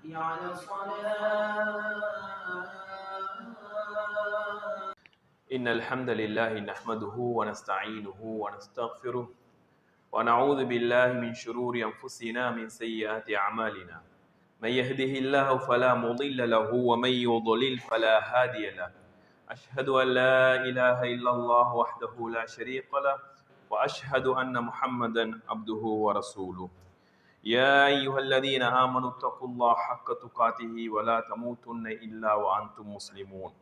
حي على الصلاة. إن الحمد لله نحمده ونستعينه ونستغفره ونعوذ بالله من شرور أنفسنا من سيئات أعمالنا من يهده الله فلا مضل له ومن يضلل فلا هادي له أشهد أن لا إله إلا الله وحده لا شريك له وأشهد أن محمدا عبده ورسوله يا أيها الذين آمنوا اتقوا الله حق تقاته ولا تموتن إلا وأنتم مسلمون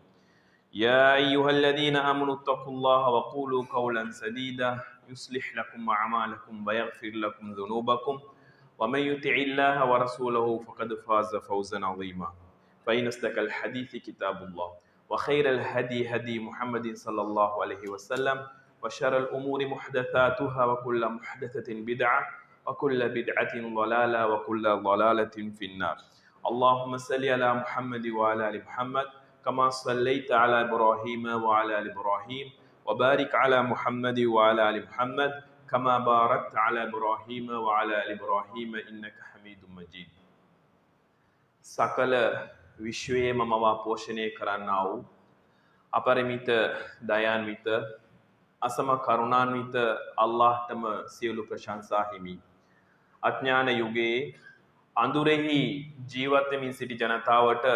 يا أيها الذين آمنوا اتقوا الله وقولوا قولا سديدا يصلح لكم أعمالكم ويغفر لكم ذنوبكم ومن يطع الله ورسوله فقد فاز فوزا عظيما فإن أصدق الحديث كتاب الله وخير الهدي هدي محمد صلى الله عليه وسلم وشر الأمور محدثاتها وكل محدثة بدعة وكل بدعة ضلالة وكل ضلالة في النار اللهم صل على محمد وعلى آل محمد كما صليت على إبراهيم وعلى آل إبراهيم وبارك على محمد وعلى آل محمد كما باركت على إبراهيم وعلى آل إبراهيم إنك حميد مجيد සකල විශ්වයේම මවා පෝෂණය කරන්නා වූ අපරිමිත දයාන්විත අසම කරුණාන්විත අල්ලාහ්ටම සියලු ප්‍රශංසා හිමි. අඥාන යුගයේ අඳුරෙහි ජීවත් වෙමින් සිටි ජනතාවට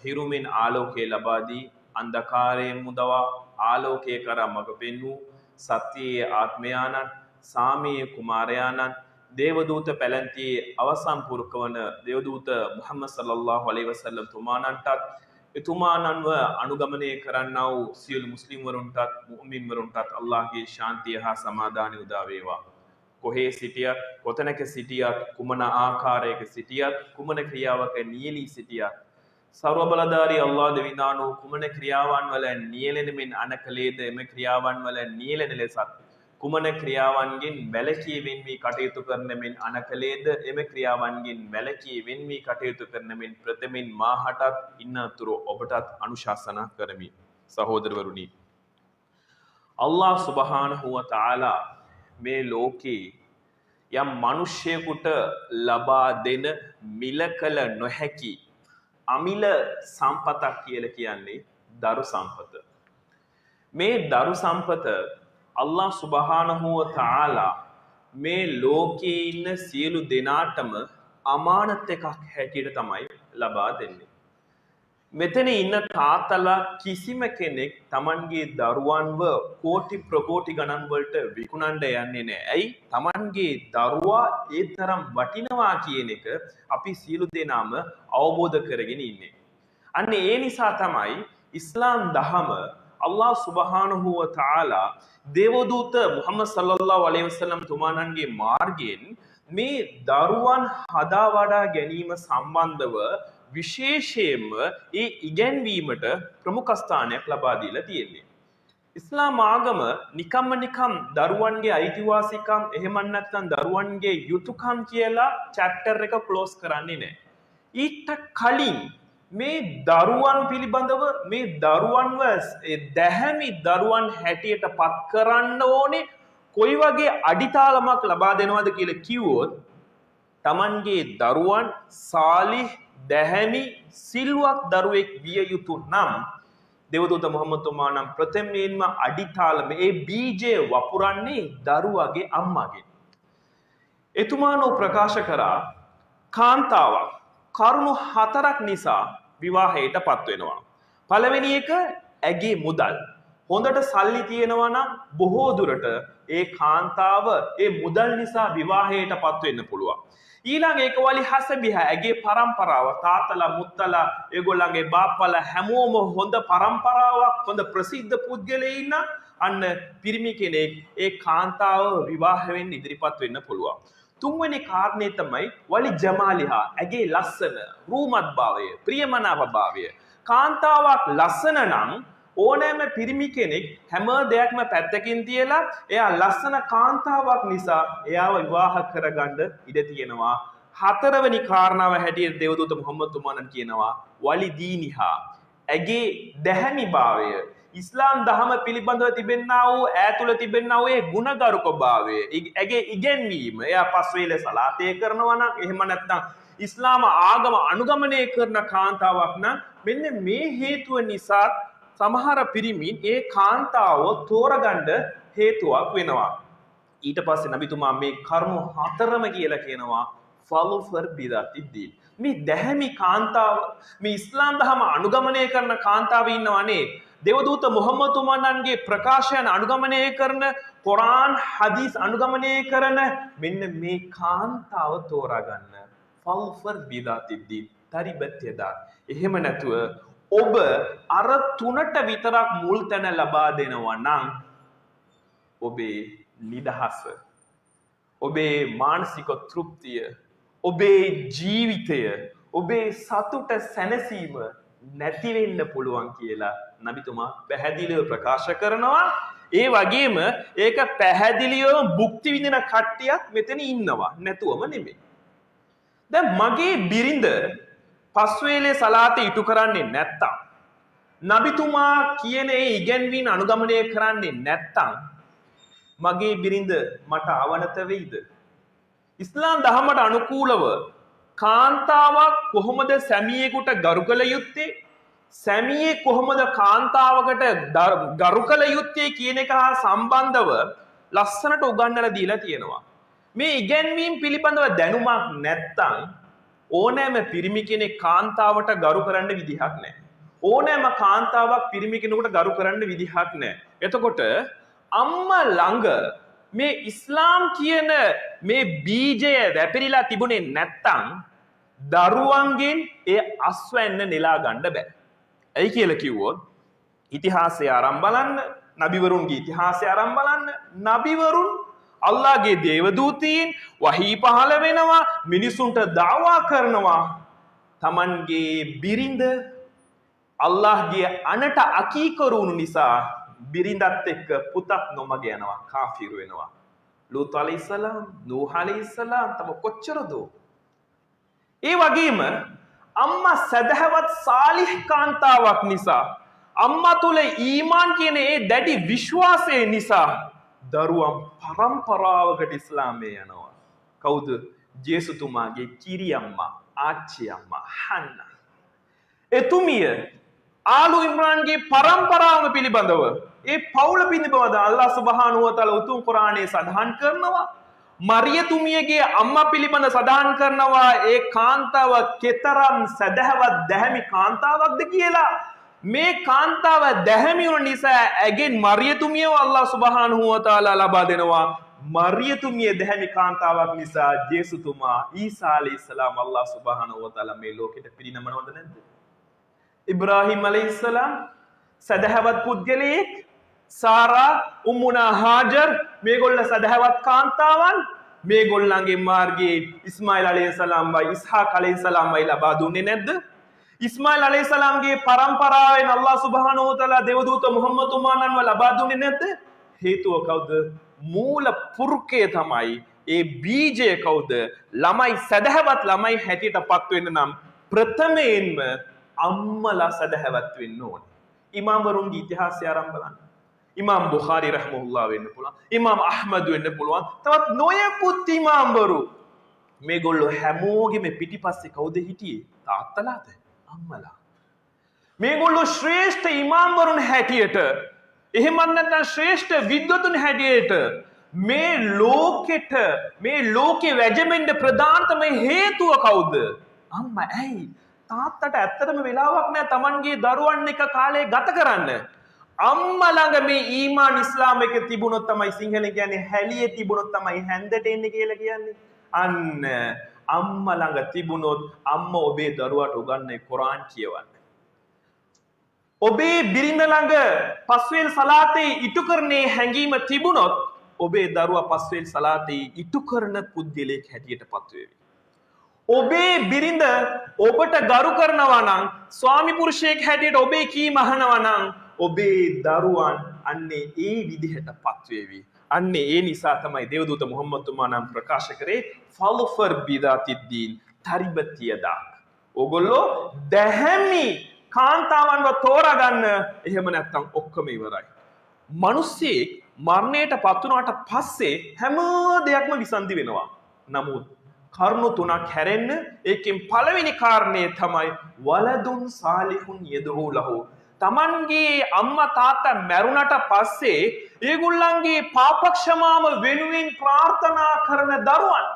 හිරුමින් ආලෝකය ලබා දී අන්ධකාරයෙන් මුදවා ආලෝකය කරා මඟ පෙන්වූ සත්‍යයේ ආත්මයාණන් සාමීය කුමාරයාණන් දේවදූත පැලැන්තියේ අවසන් පුරුක වන දේවදූත මුහම්මද් සල්ලල්ලාහු අලයිහි වසල්ලම් තුමාණන්ටත් එතුමාණන්ව අනුගමනය කරන්නා වූ සියලු මුස්ලිම් වරුන්ටත් මුමින් වරුන්ටත් අල්ලාහ්ගේ ශාන්තිය හා සමාදානය උදා වේවා. කොහේ සිටියත් කොතැනක සිටියත් කුමන ආකාරයක සිටියත් කුමන ක්‍රියාවක නියැලී සිටියත් සර්ව බලධාරී අල්ලාහ් දෙවිඳානෝ කුමන ක්‍රියාවන් වල නියැලෙන මෙන් අනකලේද එම ක්‍රියාවන් වල නියැලෙන ලෙසත් කුමන ක්‍රියාවන්ගෙන් වැළකී වෙන්වී කටයුතු කරන මෙන් අනකලේද එම ක්‍රියාවන්ගෙන් වැළකී වෙන්වී කටයුතු කරන මෙන් ප්‍රථමෙන් මාහටත් ඉන්නතුරු ඔබටත් අනුශාසනා කරමි. සහෝදරවරුනි, අල්ලාහ් සුබ්හානහු වතාලා මේ ලෝකේ යම් මිනිසෙකුට ලබා දෙන මිල කළ නොහැකි අමිල සම්පතක් කියලා කියන්නේ දරු සම්පත. මේ දරු සම්පත අල්ලාහ් සුබ්හානහු වතාලා මේ ලෝකේ ඉන්න සියලු දෙනාටම අමානත් එකක් හැටියට තමයි ලබා දෙන්නේ. මෙතන ඉන්න තාත්තලා කිසිම කෙනෙක් Tamanගේ දරුවන්ව කෝටි ප්‍රකෝටි ගණන් වලට විකුණන්න යන්නේ නැහැ. ඇයි? Tamanගේ දරුවා ඒ තරම් වටිනවා කියන එක අපි සියලු දෙනාම අවබෝධ කරගෙන ඉන්නේ. අන්න ඒ නිසා තමයි ඉස්ලාම් දහම අල්ලාහ් සුබ්හානහු වතාලා දේවදූත මුහම්මද් සල්ලල්ලාහු අලයිහි වසල්ලම් තුමාණන්ගේ මාර්ගයෙන් මේ දරුවන් හදා වඩා ගැනීම සම්බන්ධව විශේෂයෙන්ම ඒ ඉගැන්වීමට ප්‍රමුඛ ස්ථානයක් ලබා දීලා තියෙන්නේ. ඉස්ලාම් ආගම නිකම් දරුවන්ගේ අයිතිවාසිකම් එහෙම නැත්නම් දරුවන්ගේ යුතුයකම් කියලා chapter එක close කරන්නේ නැහැ. ඊට කලින් මේ දරුවන් පිළිබඳව මේ දරුවන්ව දැහැමි දරුවන් හැටියට පත් කරන්න ඕනේ කොයි වගේ අඩිතාලමක් ලබා දෙනවද කියලා කිව්වොත් Tamanගේ දරුවන් සාලිහ් දැහැමි සිල්වත් දරුවෙක් විය යුතු නම් දේවදූත මුහම්මද් තුමාණන් ප්‍රථමයෙන්ම අඩිතාලම ඒ බීජය වපුරන්නේ දරුවගේ අම්මාගෙන්. එතුමානෝ ප්‍රකාශ කරා කාන්තාවක් කරුණු 4ක් නිසා විවාහයට පත් වෙනවා. පළවෙනි එක ඇගේ මුදල්. හොඳට සල්ලි තියෙනවා නම් බොහෝ දුරට ඒ කාන්තාව ඒ මුදල් නිසා විවාහයට පත් වෙන්න පුළුවන්. ඊළඟ එක වලි හසබිහා ඇගේ පරම්පරාව තාත්තලා මුත්තලා ඒගොල්ලන්ගේ බාප්පලා හැමෝම හොඳ පරම්පරාවක් හොඳ ප්‍රසිද්ධ පුද්ගලයින් අන්න පිරිමි කෙනෙක් ඒ කාන්තාව විවාහ වෙන්න ඉදිරිපත් වෙන්න පුළුවන්. තුන්වෙනි කාරණේ තමයි වලි ජමාලිහා ඇගේ ලස්සන රූමත් භාවය ප්‍රියමනාප භාවය. කාන්තාවක් ලස්සන නම් ඕනෑම පිරිමි කෙනෙක් හැම දෙයක්ම පැත්තකින් තියලා එයා ලස්සන කාන්තාවක් නිසා එයාව විවාහ කරගන්න ඉඩ තියෙනවා. හතරවෙනි කාරණාව හැටියට දේවදූත මුහම්මද් තුමාණන් කියනවා වලි දීනිහා ඇගේ දැහැමිභාවය, ඉස්ලාම් දහම පිළිබඳව තිබෙන්නා වූ ඈ තුළ තිබෙන්නා වූ ඒ ගුණගරුකභාවය, ඇගේ ඉගැන්වීම, එයා පස් වේල සලාතය කරනවා නම්, එහෙම නැත්නම් ඉස්ලාම ආගම අනුගමනය කරන කාන්තාවක් නම්, මෙන්න මේ හේතුව නිසා සමහර පිරිමින් ඒ කාන්තාව තෝරගන්න හේතුවක් වෙනවා. ඊට පස්සේ නබිතුමා මේ කරුණු හතරම කියලා කියනවා ෆලුෆර් බිදාතිද්දීන්. මේ දැහැමි කාන්තාව, මේ ඉස්ලාම් දහම අනුගමනය කරන කාන්තාව ඉන්නවනේ, දෙවදූත මුහම්මදුමන්ගේ ප්‍රකාශයන් අනුගමනය කරන, කුරාන් හදීස් අනුගමනය කරන මෙන්න මේ කාන්තාව තෝරාගන්න. ෆල්ෆර් බිදාතිද්දීන් තරිබත් යදා. එහෙම නැතුව ඔබ අර තුනට විතරක් මුල් තැන ලබා දෙනවා නම් ඔබේ නිදහස, ඔබේ මානසික තෘප්තිය, ඔබේ ජීවිතය, ඔබේ සතුට සැනසීම නැති වෙන්න පුළුවන් කියලා නබිතුමා පැහැදිලිව ප්‍රකාශ කරනවා. ඒ වගේම ඒක පැහැදිලිව භුක්ති විඳින කට්ටියක් මෙතන ඉන්නවා, නැතුවම නෙමෙයි. දැන් මගේ බිරිඳ පස් වේලේ සලාත ඉටු කරන්නේ නැත්තම්, නබිතුමා කියන ඒ ඉගැන්වීම් අනුගමනය කරන්නේ නැත්තම් මගේ බිරිඳ මට අවනත වෙයිද? ඉස්ලාම් දහමට අනුකූලව කාන්තාවක් කොහොමද සැමියෙකුට ගරු කළ යුත්තේ, සැමියේ කොහොමද කාන්තාවකට ගරු කළ යුත්තේ කියන එක හා සම්බන්ධව ලස්සනට උගන්වලා දීලා තියෙනවා. මේ ඉගැන්වීම් පිළිබඳව දැනුමක් නැත්තම් ඕනෑම පිරිමි කෙනෙක් කාන්තාවට ගරු කරන්න විදිහක් නැහැ. ඕනෑම කාන්තාවක් පිරිමි කෙනෙකුට ගරු කරන්න විදිහක් නැහැ. එතකොට අම්මා ළඟ මේ ඉස්ලාම් කියන මේ බීජය වැපිරිලා තිබුණේ නැත්තම් දරුවන්ගෙන් ඒ අස්වැන්න නෙලා ගන්න බෑ. ඇයි කියලා කිව්වොත් ඉතිහාසය අරන් බලන්න, නබිවරුන්ගේ ඉතිහාසය අරන් බලන්න. නබිවරුන් අල්ලාහගේ දේවදූතීන් වහී පහළ වෙනවා, මිනිසුන්ට දාවා කරනවා, තමන්ගේ බිරිඳ අල්ලාහගේ අනට අකීකරුණු නිසා බිරිඳත් එක්ක පුතත් නොමග යනවා, කාෆිරු වෙනවා. ලූත් අලයිහිස්සලාම්, නූහ් අලයිහිස්සලාම් තම කොච්චරද. ඒ වගේම අම්මා සදහවත් සාලිහ් කාන්තාවක් නිසා, අම්මා තුල ඊමාන් කියන ඒ දැඩි විශ්වාසය නිසා දරුවන් පරම්පරාවකට ඉස්ලාමයේ යනවා. කවුද? ජේසුතුමාගේ කිරි අම්මා, ආච්චි අම්මා හන්නා. එතුමිය ආලු ඉම්රාන්ගේ පරම්පරාව පිළිබඳව, ඒ පවුල පිළිබඳව අල්ලාහ් සුබ්හානහු වතාලා උතුම් කුරානයේ සඳහන් කරනවා. මරියතුමියගේ අම්මා පිළිබඳ සඳහන් කරනවා ඒ කාන්තාව කෙතරම් සදහවත් දැහැමි කාන්තාවක්ද කියලා. මේ කාන්තාව දැහැමි වුණ නිසා ඇගෙන් මරියතුමියව අල්ලාහ් සුබ්හානහු වතාලා ලබා දෙනවා. මරියතුමිය දැහැමි කාන්තාවක් නිසා ජේසුතුමා ඊසා අලයිහිස්සලාම් අල්ලාහ් සුබ්හානහු වතාලා මේ ලෝකෙට පිරිනමනවද නැද්ද? ඉබ්‍රාහීම් අලයිහිස්සලාම් සදහවත් පුද්ගලයෙක්, සාරා, උම්මුනා හාජර් මේගොල්ල සදහවත් කාන්තාවන්. මේගොල්ලන්ගේ මාර්ගයේ ඉස්මායිල් අලයිහිස්සලාම් වයි ඉස්හාක් අලයිහිස්සලාම් වයි ලබා දුන්නේ නැද්ද? ඉස්මායිල් අලයිහිස්සලාම්ගේ පරම්පරාවෙන් අල්ලාහ් සුබ්හානහු වතාලා දේවදූත මුහම්මදුමානන්ව ලබා දුන්නේ නැද්ද? හේතුව කවුද? මූල පුරුකය තමයි, ඒ බීජය කවුද? ළමයි සදහවත් ළමයි හැටියටපත් වෙන්න නම් ප්‍රථමයෙන්ම අම්මලා සදහවත් වෙන්න ඕනේ. ඉමාම්වරුන්ගේ ඉතිහාසය ආරම්භ බලන්න. ඉමාම් බුඛාරි රහ්මහුල්ලාහ වෙන්න පුළුවන්, ඉමාම් අහ්මද් වෙන්න පුළුවන්, තවත් නොයෙකුත් ඉමාම්වරු. මේගොල්ලෝ හැමෝගෙම පිටිපස්සේ කවුද හිටියේ? තාත්තලාද? අම්මලා. මේගොල්ලෝ ශ්‍රේෂ්ඨ ඉමාම්වරුන් හැටියට, එහෙමත් නැත්නම් ශ්‍රේෂ්ඨ විද්වතුන් හැටියට මේ ලෝකෙට, මේ ලෝකේ වැජඹෙන්න ප්‍රධානතම හේතුව කවුද? අම්මා. ඇයි? තාත්තට ඇත්තටම වෙලාවක් නැහැ Tamanගේ දරුවන් එක කාලේ ගත කරන්න. අම්මා ළඟ මේ ඊමාන් ඉස්ලාම එක තිබුණොත් තමයි, සිංහලෙන් කියන්නේ හැලියේ තිබුණොත් තමයි හැන්දට එන්නේ කියලා කියන්නේ. අන්න අම්මා ළඟ තිබුණොත් අම්මා ඔබේ දරුවාට උගන්වන්නේ කුරාන් කියවන්න. ඔබේ බිරිඳ ළඟ පස්වේල් සලාතේ ඉටු කරන්නේ හැඟීම තිබුණොත් ඔබේ දරුවා පස්වේල් සලාතේ ඉටු කරන පුද්ගලයෙක් හැටියටපත් වෙවි. ඔබේ බිරිඳ ඔබට ගරු කරනවා නම්, ස්වාමි පුරුෂයෙක් හැටියට ඔබේ කීම අහනවා නම් ඔබේ දරුවන් අන්නේ ඒ විදිහටපත් වෙවි. අන්නේ ඒ නිසා තමයි දේවදූත මුහම්මදුමා නම් ප්‍රකාශ කරේ ෆල්ෆර් බිදාතිද්දීන් තරිබත් යදා. ඕගොල්ලෝ දැහැමි කාන්තාවන්ව තෝරාගන්න. එහෙම නැත්නම් ඔක්කොම ඉවරයි. මිනිස්සෙක් මරණයට පත් වුණාට පස්සේ හැම දෙයක්ම විසන්දි වෙනවා. නමුත් කරුණු තුනක් හැරෙන්න ඒකෙන් පළවෙනි කාරණේ තමයි වලදුන් සාලිහුන් යදූ ලහු. තමන්ගේ අම්මා තාත්තා මැරුණට පස්සේ ඒගොල්ලන්ගේ පාපක්ෂමාව වෙනුවෙන් ප්‍රාර්ථනා කරන දරුවන්,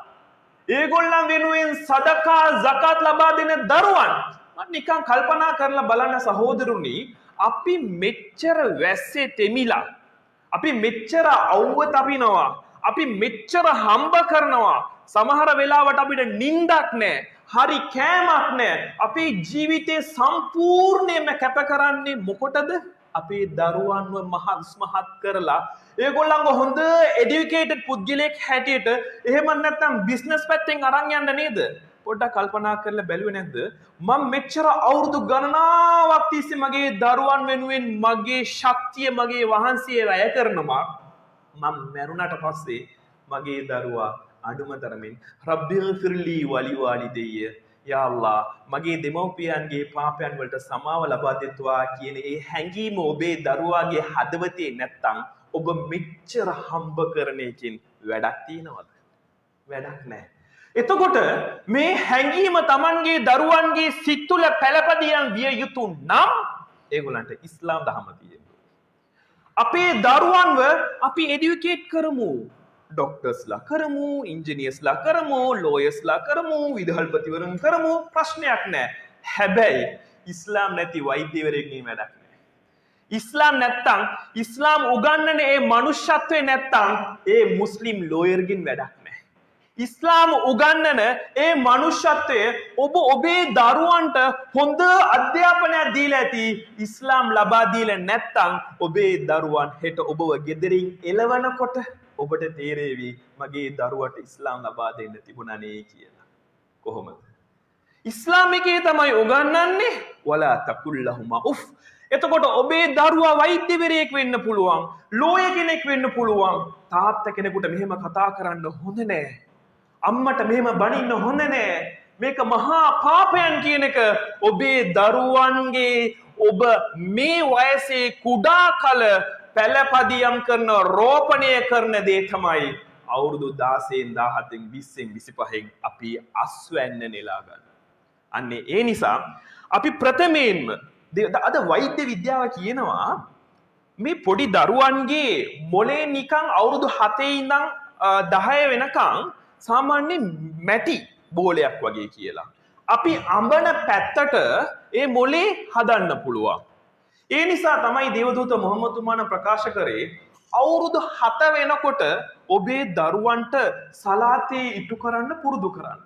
ඒගොල්ලන් වෙනුවෙන් සදකා සකාත් ලබා දෙන දරුවන්. මම නිකන් කල්පනා කරලා බලන්න සහෝදරුනි, අපි මෙච්චර වැස්සේ තෙමිලා, අපි මෙච්චර අවුව තපිනවා, අපි මෙච්චර හම්බ කරනවා, සමහර වෙලාවට අපිට නිින්දක් නැහැ, හරි කෑමක් නැහැ. අපේ ජීවිතේ සම්පූර්ණයෙන්ම කැප කරන්නේ මොකටද? අපේ දරුවන්ව මහත් කරලා ඒගොල්ලන්ව හොඳ එඩියුකේටඩ් පුද්ගලෙක් හැටියට, එහෙම නැත්නම් බිස්නස් පැත්තෙන් අරන් යන්න නේද? පොඩ්ඩක් කල්පනා කරලා බැලුවේ නැද්ද? මම මෙච්චර අවුරුදු ගණනාවක් තිස්සේ මගේ දරුවන් වෙනුවෙන් මගේ ශක්තිය, මගේ වහන්සිය වැය කරනවා. මම මැරුණට පස්සේ මගේ දරුවා අඩුම තරමින් රබ්බිල් ෆිර්ලි වලි වාලිදෙය, යා අල්ලා මගේ දෙමව්පියන්ගේ පාපයන් වලට සමාව ලබා දෙත්වා කියන ඒ හැඟීම ඔබේ දරුවාගේ හදවතේ නැත්තම් ඔබ මෙච්චර හම්බ කරන එකකින් වැඩක් තියනවද? වැඩක් නැහැ. එතකොට මේ හැඟීම Tamanගේ දරුවන්ගේ සිත් තුළ පළපදියම් විය යුතු නම් ඒගොල්ලන්ට ඉස්ලාම් දහම තියෙනවා. අපේ දරුවන්ව අපි එඩියුකේට් කරමු. ඩොක්ටර්ස්ලා කරමු, ඉන්ජිනියර්ස්ලා කරමු, ලෝයර්ස්ලා කරමු, විදුහල්පතිවරුන් කරමු, ප්‍රශ්නයක් නැහැ. හැබැයි ඉස්ලාම් නැති වෛද්‍යවරයෙක්ගේ වැඩක් නැහැ. ඉස්ලාම් නැත්තම්, ඉස්ලාම් උගන්වන ඒ මනුෂ්‍යත්වය නැත්තම් ඒ මුස්ලිම් ලෝයර්ගෙන් වැඩක් නැහැ. ඉස්ලාම් උගන්වන ඒ මනුෂ්‍යත්වය ඔබ ඔබේ දරුවන්ට හොඳ අධ්‍යාපනයක් දීලා ඇති. ඉස්ලාම් ලබා දීලා නැත්තම් ඔබේ දරුවන් හෙට ඔබව ගෙදරින් එළවනකොට ඔබට තේරෙවි මගේ දරුවට ඉස්ලාම් ලබා දෙන්න තිබුණා නේ කියලා. කොහොමද? ඉස්ලාම් එකේ තමයි උගන්වන්නේ වලා තකුල්ලහුමා උෆ්. එතකොට ඔබේ දරුවා වෛද්‍යවරයෙක් වෙන්න පුළුවන්, ලෝය කෙනෙක් වෙන්න පුළුවන්. තාත්තා කෙනෙකුට මෙහෙම කතා කරන්න හොඳ නෑ. අම්මට මෙහෙම බනින්න හොඳ නෑ. මේක මහා පාපයන් කියන එක ඔබේ දරුවන්ගේ ඔබ මේ වයසේ කුඩා කල පළපදියම් කරන, රෝපණය කරන දේ තමයි අවුරුදු 16න් 17න් 20න් 25න් අපි අස්වැන්න නෙලා ගන්න. අන්නේ ඒ නිසා අපි ප්‍රථමයෙන්ම අද වෛද්‍ය විද්‍යාව කියනවා මේ පොඩි දරුවන්ගේ මොලේ නිකන් අවුරුදු 7 ඉඳන් 10 වෙනකන් සාමාන්‍ය මැටි බෝලයක් වගේ කියලා. අපි අඹන පැත්තට ඒ මොලේ හදන්න පුළුවන්. ඒ නිසා තමයි දේවදූත මොහම්මද් තුමාන ප්‍රකාශ කරේ අවුරුදු 7 වෙනකොට ඔබේ දරුවන්ට සලාතේ ඉටු කරන්න පුරුදු කරන්න.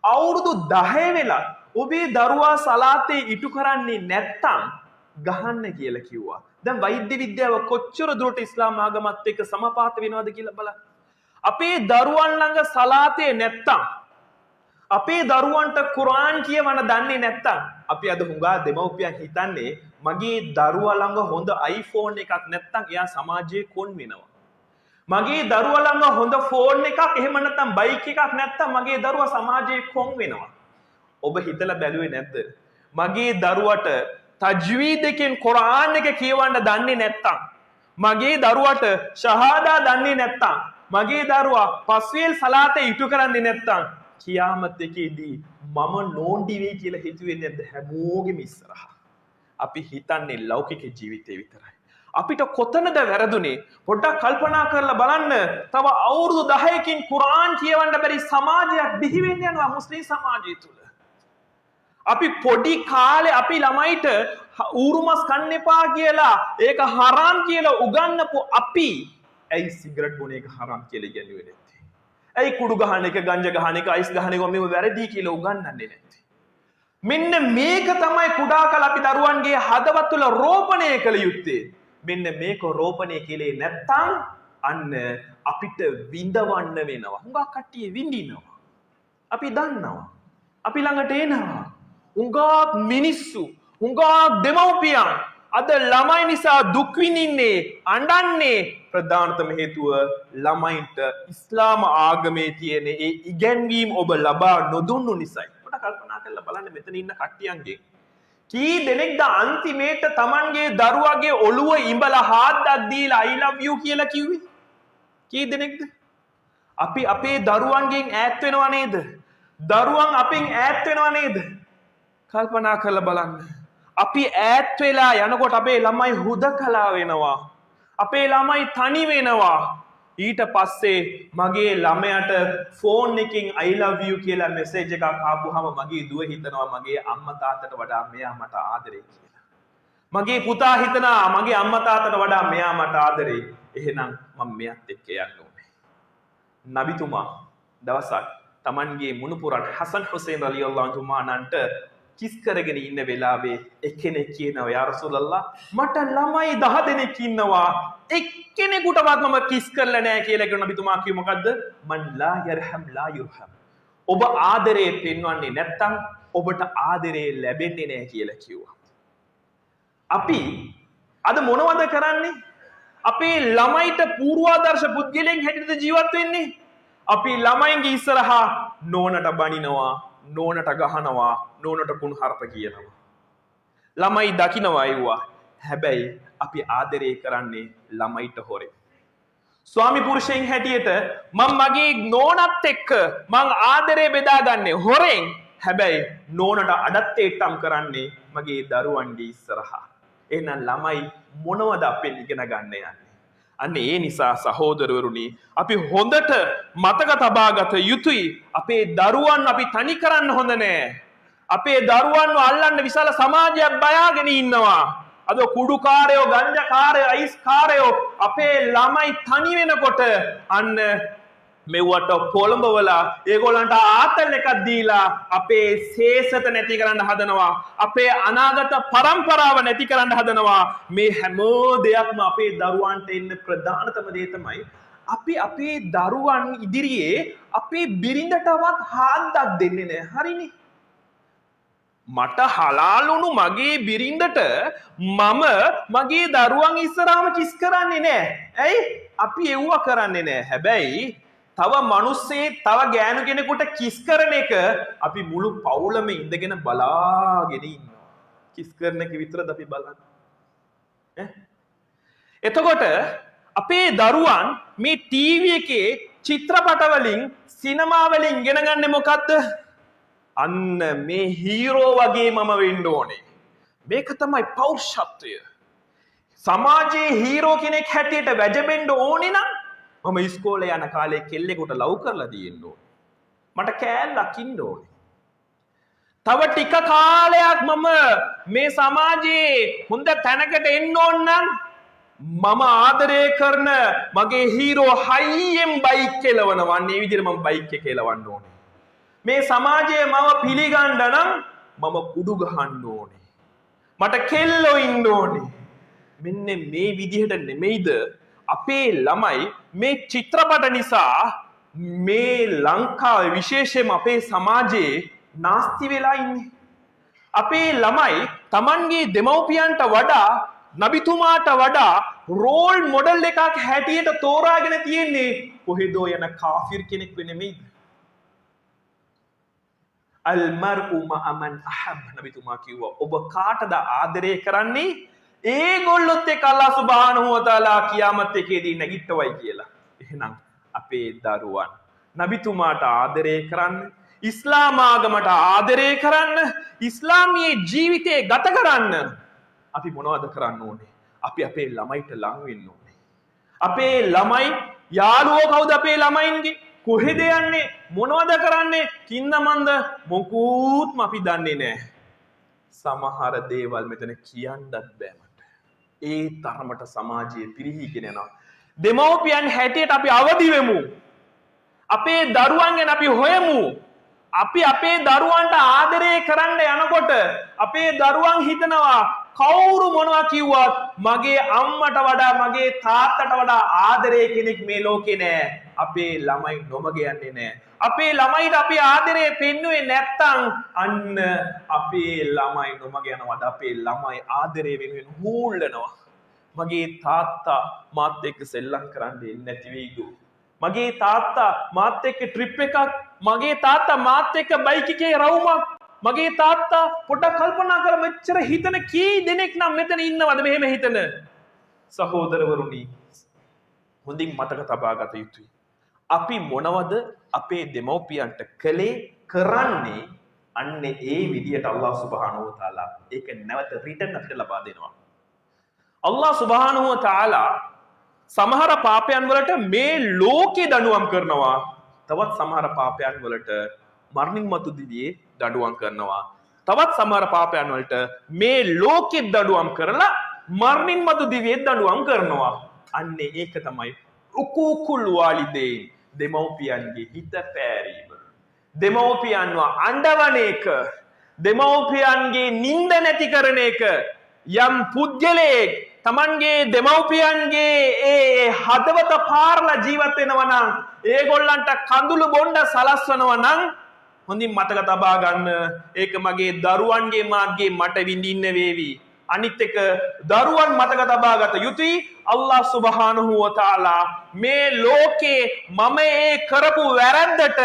අවුරුදු 10 වෙලා ඔබේ දරුවා සලාතේ ඉටු කරන්නේ නැත්තම් ගහන්න කියලා කිව්වා. දැන් වෛද්‍ය විද්‍යාව කොච්චර දුරට ඉස්ලාම් ආගමත් එක්ක සමපාත වෙනවද කියලා බලන්න. අපේ දරුවන් ළඟ සලාතේ නැත්තම්, අපේ දරුවන්ට කුර්ආන් කියවන්න දන්නේ නැත්තම්, අපි අද හුඟා දෙමව්පියන් හිතන්නේ මගේ දරුවා ළඟ හොඳ iPhone එකක් නැත්තම් එයා සමාජයේ කොන් වෙනවා. මගේ දරුවා ළඟ හොඳ ෆෝන් එකක්, එහෙම නැත්තම් බයික් එකක් නැත්තම් මගේ දරුවා සමාජයේ කොන් වෙනවා. ඔබ හිතලා බැලුවේ නැද්ද? මගේ දරුවට තජ්වීද් එකෙන් කුර්ආන් එක කියවන්න දන්නේ නැත්තම්, මගේ දරුවට ෂහාදා දන්නේ නැත්තම්, මගේ දරුවා පස්වේල් සලාතේ ඉටු කරන්නේ නැත්තම් කියාමත් එකේදී මම නෝන්ඩි වෙයි කියලා හිතුවේ නැද්ද? හැමෝගෙම ඉස්සරහා. අපි හිතන්නේ ලෞකික ජීවිතේ විතරයි. අපිට කොතනද වැරදුනේ? පොඩ්ඩක් කල්පනා කරලා බලන්න. තව අවුරුදු 10කින් කුර්ආන් කියවන්න බැරි සමාජයක් බිහි වෙන්න යනවා මුස්ලිම් සමාජය තුල. අපි පොඩි කාලේ අපි ළමයිට ඌරුමස් කන්න එපා කියලා, ඒක හරාම් කියලා උගන්වපු අපි ඇයි සිගරට් බොන එක හරාම් කියලා ඉගෙනුවේ නැත්තේ? ඇයි කුඩු ගහන එක, ගංජා ගහන එක, අයිස් ගහන එක මේව වැරදි කියලා උගන්වන්නේ නැත්තේ? මෙන්න මේක තමයි කුඩා කල අපි දරුවන්ගේ හදවත් තුළ රෝපණය කළ යුත්තේ. මෙන්න මේක රෝපණය කළේ නැත්තම් අන්න අපිට විඳවන්න වෙනවා. හුඟක් කට්ටිය විඳිනවා. අපි දන්නවා. අපි ළඟට එනවා. හුඟක් මිනිස්සු, හුඟක් දෙමව්පියන් අද ළමයි නිසා දුක් විඳින්නේ, අඬන්නේ. ප්‍රධානතම හේතුව ළමයින්ට ඉස්ලාම ආගමේ තියෙන ඒ ඉගැන්වීම් ඔබ ලබා නොදුන්නු නිසායි. පොඩ්ඩක් කල්පනා කරලා බලන්න මෙතන ඉන්න කට්ටියන්ගේ කී දෙනෙක්ද අන්තිමේට Tamanගේ දරුවගේ ඔළුව ඉඹලා හාද්දක් දීලා I love you කියලා කිව්වේ? කී දෙනෙක්ද? අපි අපේ දරුවන්ගෙන් ඈත් වෙනව නේද? දරුවන් අපෙන් ඈත් වෙනව නේද? කල්පනා කරලා බලන්න. අපි ඈත් වෙලා යනකොට අපේ ළමයි හුදකලා වෙනවා. අපේ ළමයි තනි වෙනවා. ඊට පස්සේ මගේ ළමයාට ෆෝන් එකකින් I love you කියලා මෙසේජ් එකක් ආපුවාම මගේ දුව හිතනවා මගේ අම්මා තාත්තට වඩා මෙයා මට ආදරේ කියලා. මගේ පුතා හිතනවා මගේ අම්මා තාත්තට වඩා මෙයා මට ආදරේ. එහෙනම් මම මෙයාත් එක්ක යන්න ඕනේ. නබිතුමා දවසක් Tamanගේ මුණුපුරන් හසන් හුසේන් රලියල්ලාහු අන්හුමානන්ට කිස් කරගෙන ඉන්න වෙලාවේ එක්කෙනෙක් කියනවා යා රසූලල්ලාහ මට ළමයි 10 දෙනෙක් ඉන්නවා එක්කෙනෙකුටවත් මම කිස් කරලා නැහැ කියලා කියන නබිතුමා කිව්ව මොකද්ද? මන් ලා යර්හම් ලා යුර්හම්. ඔබ ආදරේ පෙන්වන්නේ නැත්තම් ඔබට ආදරේ ලැබෙන්නේ නැහැ කියලා කිව්වා. අපි අද මොනවද කරන්නේ? අපේ ළමයිට පූර්වාදර්ශ පුද්ගලයන් හැටියට ජීවත් වෙන්නේ. අපි ළමයින්ගේ ඉස්සරහා නෝනට බනිනවා, නෝනට ගහනවා, නෝනට කුණුහරුප කියනවා. ළමයි දකින්නවා ඒවා. හැබැයි අපි ආදරේ කරන්නේ ළමයිට හොරෙන්. ස්වාමි පුරුෂයන් හැටියට මම මගේ නෝනත් එක්ක මං ආදරේ බෙදාගන්නේ හොරෙන්. හැබැයි නෝනට අඩත්තේට්ටම් කරන්නේ මගේ දරුවන්ගේ ඉස්සරහා. එහෙනම් ළමයි මොනවද අපෙන් ඉගෙන ගන්න යන්නේ? අන්න ඒ නිසා සහෝදරවරුනි අපි හොඳට මතක තබාගත යුතුයි අපේ දරුවන් අපි තනි කරන්න හොඳ නෑ. අපේ දරුවන්ව අල්ලන්න විශාල සමාජයක් බයාගෙන ඉන්නවා. අද කුඩුකාරයෝ, ගංජාකාරයෝ, අයිස්කාරයෝ අපේ ළමයි තනි වෙනකොට අන්න මෙවට පොළඹවලා ඒගොල්ලන්ට ආතල් එකක් දීලා අපේ ශේෂත නැති කරන්න හදනවා. අපේ අනාගත පරම්පරාව නැති කරන්න හදනවා. මේ හැම දෙයක්ම අපේ දරුවන්ට එන්න ප්‍රධානතම දේ තමයි අපි අපේ දරුවන් ඉදිරියේ අපේ බිරිඳටවත් හාද්දක් දෙන්නේ නැහැ. හරිනේ? මට හලාලුණු මගේ බිරිඳට මම මගේ දරුවන් ඉස්සරහම කිස් කරන්නේ නැහැ. ඇයි? අපි එව්ව කරන්නේ නැහැ. හැබැයි තව මිනිස්සේ තව ගෑනු කෙනෙකුට කිස් කරන එක අපි මුළු පවුලම ඉඳගෙන බලාගෙන ඉන්නවා. කිස් කරන එක විතරද අපි බලන්නේ? එතකොට අපේ දරුවන් මේ ටීවී එකේ චිත්‍රපට වලින් සිනමා වලින් ඉගෙන ගන්නේ මොකද්ද? අන්න මේ හීරෝ වගේ මම වෙන්න ඕනේ. මේක තමයි පෞරුෂත්වය. සමාජයේ හීරෝ කෙනෙක් හැටියට වැජබෙන්න ඕනේ නම් මම ඉස්කෝලේ යන කාලේ කෙල්ලෙකුට ලව් කරලා තියෙන්න ඕනේ. මට කෑල්ලක් ඉන්න ඕනේ. තව ටික කාලයක් මම මේ සමාජයේ හොඳ තැනකට එන්න ඕන නම් මම ආදරය කරන මගේ හීරෝ හයියෙන් බයික් කෙලවනවා. මේ විදිහට මම බයික් එක කෙලවන්න ඕනේ. මේ සමාජයේ මම පිළිගන්න නම් මම කුඩු ගහන්න ඕනේ. මට කෙල්ලෝ ඉන්න ඕනේ. මෙන්න මේ විදිහට නෙමෙයිද අපේ ළමයි මේ චිත්‍රපට නිසා මේ ලංකාවේ විශේෂයෙන්ම අපේ සමාජයේ නාස්ති වෙලා ඉන්නේ. අපේ ළමයි Tamanගේ දෙමව්පියන්ට වඩා නබිතුමාට වඩා රෝල් මොඩල් එකක් හැටියට තෝරාගෙන තියෙන්නේ කොහෙදෝ යන කාෆිර් කෙනෙක් නෙමෙයිද? අල් මර්උ මා මන් අහබ් නබිතුමා කිව්වා ඔබ කාටද ආදරය කරන්නේ? ඒගොල්ලොත් එක්ක අල්ලාහ් සුබ්හානහු වතාලා කියාමත් එකේදී නැගිට්ටවයි කියලා. එහෙනම් අපේ දරුවන් නබිතුමාට ආදරය කරන්න, ඉස්ලාම ආගමට ආදරය කරන්න, ඉස්ලාමීය ජීවිතේ ගත කරන්න අපි මොනවද කරන්න ඕනේ? අපි අපේ ළමයිට ලං වෙන්න ඕනේ. අපේ ළමයි යාළුවෝ කවුද අපේ ළමයින්ගේ? කොහෙද යන්නේ? මොනවද කරන්නේ? කින්න මන්ද මොකුත්ම අපි දන්නේ නැහැ. සමහර දේවල් මෙතන කියන්නත් බෑ මට. ඒ තරමට සමාජයේ පිරිහීගෙන යනවා. දෙමව්පියන් හැටියට අපි අවදි වෙමු. අපේ දරුවන් ගැන අපි හොයමු. අපි අපේ දරුවන්ට ආදරය කරන්න යනකොට අපේ දරුවන් හිතනවා කවුරු මොනවා කිව්වත් මගේ අම්මට වඩා මගේ තාත්තට වඩා ආදරේ කෙනෙක් මේ ලෝකේ නෑ. අපේ ළමයි නොමග යන්නේ නෑ. අපේ ළමයිට අපි ආදරේ පෙන්නුවේ නැත්තම් අන්න අපේ ළමයි නොමග යනවා. අපේ ළමයි ආදරේ වෙනුවෙන් හූල්ලනවා. මගේ තාත්තා මාත් එක්ක සෙල්ලම් කරන්න එන්නේ නැති වෙයිද? මගේ තාත්තා මාත් එක්ක ට්‍රිප් එකක්, මගේ තාත්තා මාත් එක්ක බයික් එකේ රවුමක් මගේ තාත්තා පොඩ්ඩක් කල්පනා කර මෙච්චර හිතන කී දෙනෙක් නම් මෙතන ඉන්නවද මෙහෙම හිතන සහෝදරවරුනි හොඳින් මතක තබා ගත යුතුයි. අපි මොනවද අපේ දෙමව්පියන්ට කළේ කරන්නේ අන්න ඒ විදියට අල්ලාහ් සුබ්හානහු වතාලා ඒක නැවත රිටර්න් අපිට ලබා දෙනවා. අල්ලාහ් සුබ්හානහු වතාලා සමහර පාපයන් වලට මේ ලෝකේ දඬුවම් කරනවා. තවත් සමහර පාපයන් වලට මරණින් මතු දිවියේ දඬුවම් කරනවා. තවත් සමහර පාපයන් වලට මේ ලෝකේ දඬුවම් කරලා මරණින් මතු දිවියේ දඬුවම් කරනවා. අන්නේ ඒක තමයි උකූකුල් වාලිදේන් දෙමව්පියන්ගේ හිත පෑරීම. දෙමව්පියන්ව අඬවන එක, දෙමව්පියන්ගේ නිින්ද නැති කරන එක. යම් පුද්ගලයෙක් තමන්ගේ දෙමව්පියන්ගේ ඒ හදවත පාරලා ජීවත් වෙනවා නම් ඒගොල්ලන්ට කඳුළු බොණ්ඩ සලස්වනවා නම් හොඳින් මතක තබා ගන්න ඒක මගේ දරුවන්ගේ මාර්ගයේ මට විඳින්න වේවි. අනිත් එක දරුවන් මතක තබා ගත යුතුයි අල්ලාහ් සුබ්හානහු වතාලා මේ ලෝකේ මම ඒ කරපු වැරද්දට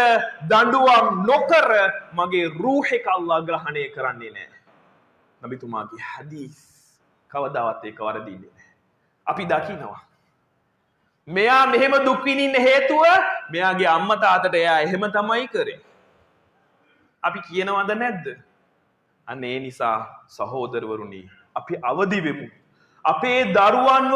දඬුවම් නොකර මගේ රූහ එක අල්ලාහ් ග්‍රහණය කරන්නේ නැහැ. නබිතුමාගේ හදීස් කවදාවත් ඒක වරදින්නේ නැහැ. අපි දකිනවා මෙයා මෙහෙම දුක් විඳින්න හේතුව මෙයාගේ අම්මා තාත්තට එයා එහෙම තමයි කරේ. අපි කියනවද නැද්ද? අන්න ඒ නිසා සහෝදරවරුනි අපි අවදි වෙමු. අපේ දරුවන්ව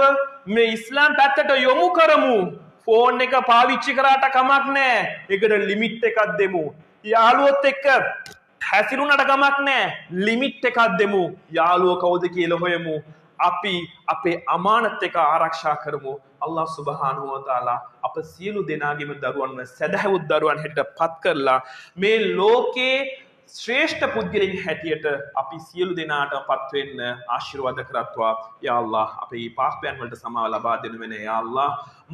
මේ ඉස්ලාම් පැත්තට යොමු කරමු. ෆෝන් එක පාවිච්චි කරාට කමක් නැහැ. ඒකට ලිමිට් එකක් දෙමු. යාළුවොත් එක්ක හැසිරුණාට කමක් නැහැ. ලිමිට් එකක් දෙමු. යාළුවෝ කවුද කියලා හොයමු. අපි අපේ අමානත් එක ආරක්ෂා කරමු. අල්ලාහ් සුබ්හානහු වතාලා අප සියලු දෙනාගේම දරුවන්ව සදහවුත් දරුවන් හැටියට පත් කරලා මේ ලෝකේ ශ්‍රේෂ්ඨ පුද්ගලයන් හැටියට අපි සියලු දෙනාට පත් වෙන්න ආශිර්වාද කරත්වා. යා අල්ලාහ් අපේ පාපයන් වලට සමාව ලබා දෙනු වෙන යා අල්ලාහ්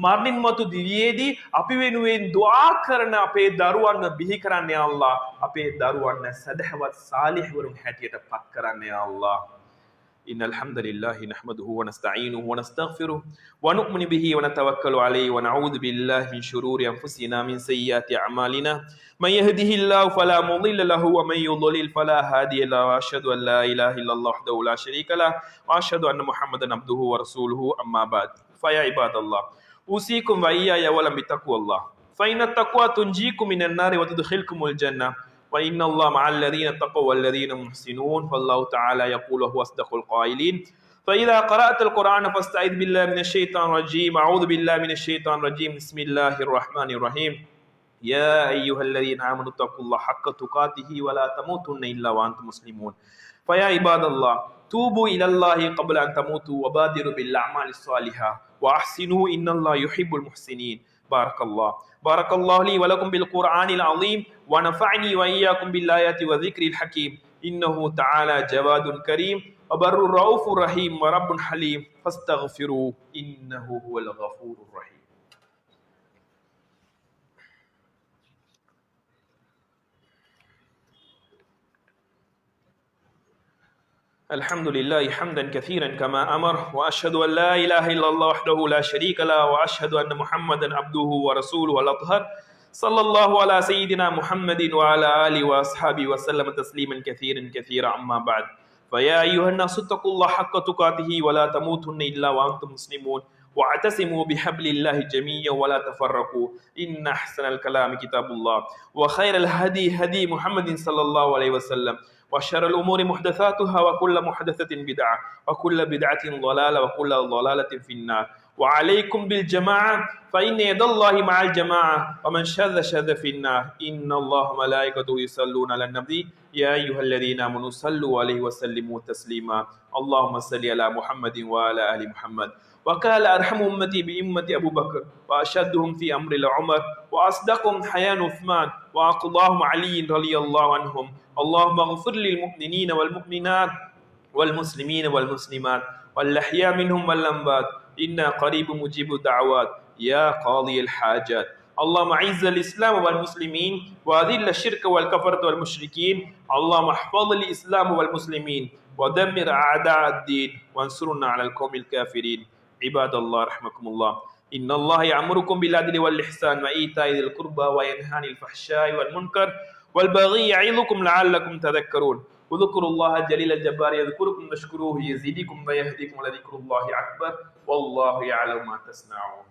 මරණින් මතු දිවියේදී අපි වෙනුවෙන් දුආ කරන අපේ දරුවන්ව බිහි කරන්න යා අල්ලාහ්. අපේ දරුවන්ව සදහවත් සාලිහවරුන් හැටියට පත් කරන්න යා අල්ලාහ්. إن الحمد لله نحمده ونستعينه ونستغفره ونؤمن به ونتوكل عليه ونعوذ بالله من شرور أنفسنا من سيئات أعمالنا من يهده الله فلا مضل له ومن يضلل فلا هادي له وأشهد أن لا إله إلا الله وحده لا شريك له وأشهد أن محمدا عبده ورسوله أما بعد فيا عباد الله أوصيكم وإياي أولا بتقوى الله فإن التقوى تنجيكم من النار وتدخلكم الجنة وإن الله مع الذين اتقوا والذين محسنون والله تعالى يقول وهو أصدق القائلين فإذا قرأت القرآن فاستعذ بالله من الشيطان الرجيم أعوذ بالله من الشيطان الرجيم بسم الله الرحمن الرحيم يا أيها الذين آمنوا اتقوا الله حق تقاته ولا تموتن إلا وأنتم مسلمون فيا عباد الله توبوا إلى الله قبل أن تموتوا وبادروا بالأعمال الصالحة وأحسنوا إن الله يحب المحسنين بارك الله لي ولكم بالقرآن العظيم ونفعني وإياكم بالآيات وذكر الحكيم إنه تعالى جواد كريم وبر رؤوف رحيم ورب حليم فاستغفروا إنه هو الغفور الرحيم. الحمد لله حمدا كثيرا كما أمر وأشهد أن لا إله إلا الله وحده لا شريك له وأشهد أن محمدا عبده ورسوله الأطهر صلى الله على سيدنا محمد وعلى آله وأصحابه وسلم تسليما كثيرا أما بعد فيا أيها الناس اتقوا الله حق تقاته ولا تموتن إلا وأنتم مسلمون واعتصموا بحبل الله جميعا ولا تفرقوا إن أحسن الكلام كتاب الله وخير الهدي هدي محمد صلى الله عليه وسلم وشر الأمور محدثاتها وكل محدثة بدعة وكل بدعة ضلالة وكل ضلالة في النار وعليكم بالجماعة فإن يد الله مع الجماعة ومن شذ في النار إن الله ملائكته يصلون على النبي يا أيها الذين آمنوا صلوا عليه وسلموا تسليما اللهم صل على محمد وعلى آل محمد وقال أرحم أمتي بأمة أبو بكر وأشدهم في أمر العمر وأصدقهم حيان عثمان وأقضاهم علي رضي الله عنهم اللهم اغفر للمؤمنين والمؤمنات والمسلمين والمسلمات والأحياء منهم والأموات إنا قريب مجيب الدعوات يا قاضي الحاجات اللهم أعز الإسلام والمسلمين وأذل الشرك والكفرة والمشركين اللهم احفظ الإسلام والمسلمين ودمر أعداء الدين وانصرنا على القوم الكافرين عباد الله رحمكم الله إن الله يأمركم بالعدل والإحسان وإيتاء ذي القربى وينهى عن الفحشاء والمنكر والبغي يعظكم لعلكم تذكرون اذكروا الله الجليل الجبار يذكركم واشكروه يزيدكم ويهديكم ولذكر الله أكبر والله يعلم ما تصنعون.